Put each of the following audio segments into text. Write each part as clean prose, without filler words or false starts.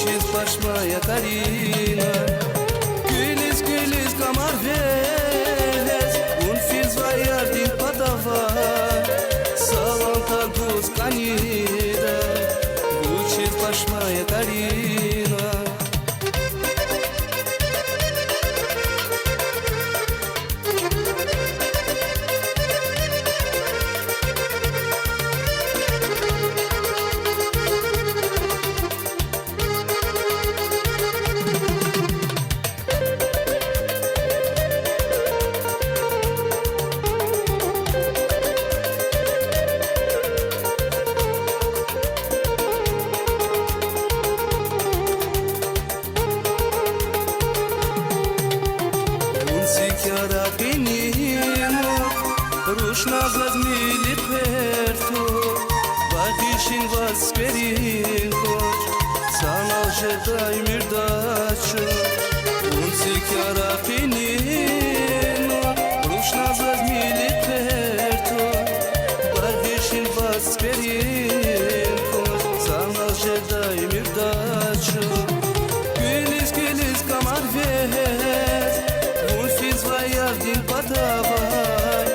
Ucis pașmaia Carina, Câlis, câlis, cam arvezi, un fils vaiar din Patavar, Salanta gus canida, Ucis pașmaia Carina. Chiara pinino, rušna zazmili perto, Bahišin vas perinkoč, Sanal žedaj mirdačo. Unci chiara pinino, rušna zazmili perto, Bahišin vas perinkoč, Sanal žedaj mirdačo. Güliz, güliz, kamar vez, vaiar din Patavar,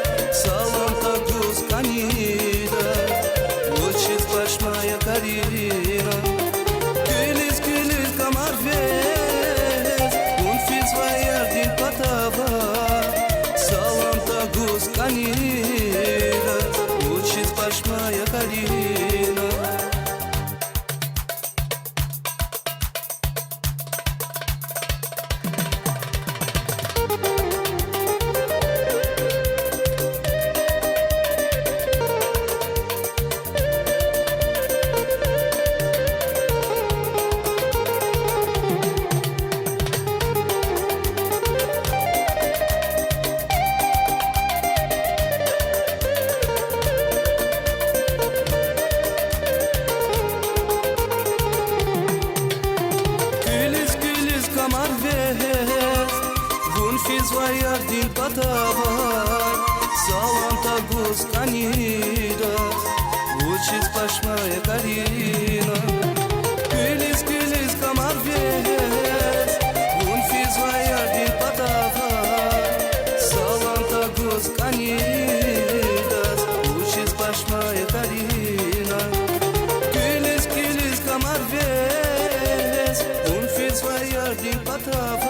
Salanta gus canida, Ucis pașmaia Carina. Câlis, câlis, cam arvezi, un fils vaiar din Patavar, Salanta gus canida, Ucis pașmaia Carina. Un fils vaiar din Patavar, Salanta gus canida, Ucis pașmaia Carina. Câlis, câlis, cam arvezi, un fils vaiar din Patavar, Salanta gus canida, Ucis pașmaia Carina. Câlis, câlis, cam arvezi, un fils vaiar din Patavar,